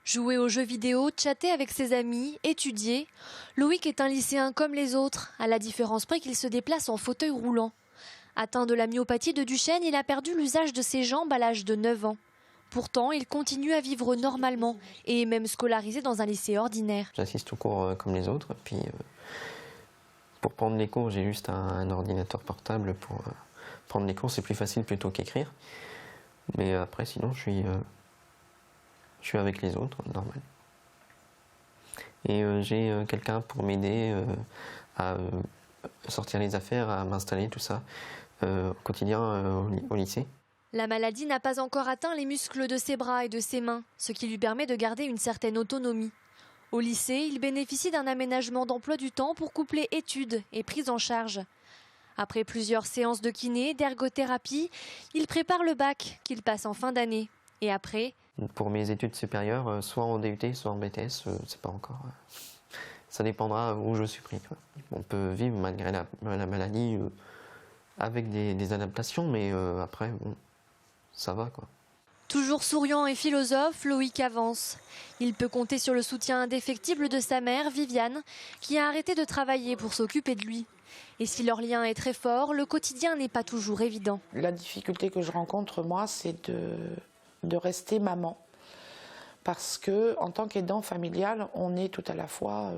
Jouer aux jeux vidéo, chatter avec ses amis, étudier. Loïc est un lycéen comme les autres, à la différence près qu'il se déplace en fauteuil roulant. Atteint de la myopathie de Duchenne, il a perdu l'usage de ses jambes à l'âge de 9 ans. Pourtant, il continue à vivre normalement et est même scolarisé dans un lycée ordinaire. J'assiste aux cours comme les autres. Puis, pour prendre les cours, j'ai juste un ordinateur portable pour prendre les cours. C'est plus facile plutôt qu'écrire. Mais après, sinon, je suis avec les autres, normal. Et j'ai quelqu'un pour m'aider à sortir les affaires, à m'installer, tout ça, au quotidien au lycée. La maladie n'a pas encore atteint les muscles de ses bras et de ses mains, ce qui lui permet de garder une certaine autonomie. Au lycée, il bénéficie d'un aménagement d'emploi du temps pour coupler études et prise en charge. Après plusieurs séances de kiné, d'ergothérapie, il prépare le bac qu'il passe en fin d'année. Et après, pour mes études supérieures, soit en DUT, soit en BTS, c'est pas encore. Ça dépendra où je suis pris, quoi. On peut vivre malgré la maladie avec des adaptations, mais après, bon, ça va, quoi. Toujours souriant et philosophe, Loïc avance. Il peut compter sur le soutien indéfectible de sa mère, Viviane, qui a arrêté de travailler pour s'occuper de lui. Et si leur lien est très fort, le quotidien n'est pas toujours évident. La difficulté que je rencontre, moi, c'est de rester maman. Parce que, en tant qu'aidant familial, on est tout à la fois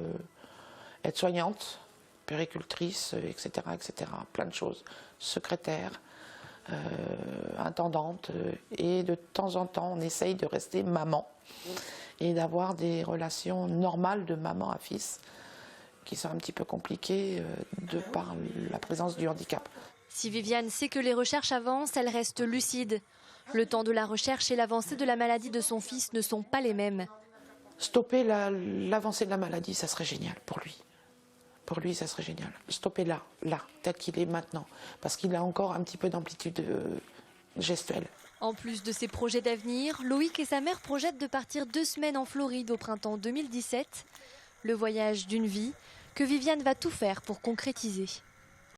aide-soignante, puéricultrice, etc., etc., plein de choses, secrétaire, intendante, et de temps en temps, on essaye de rester maman et d'avoir des relations normales de maman à fils, qui sont un petit peu compliquées de par la présence du handicap. Si Viviane sait que les recherches avancent, elle reste lucide. Le temps de la recherche et l'avancée de la maladie de son fils ne sont pas les mêmes. Stopper l'avancée de la maladie, ça serait génial pour lui. Pour lui, ça serait génial. Stopper là, tel qu'il est maintenant. Parce qu'il a encore un petit peu d'amplitude gestuelle. En plus de ses projets d'avenir, Loïc et sa mère projettent de partir 2 semaines en Floride au printemps 2017. Le voyage d'une vie que Viviane va tout faire pour concrétiser.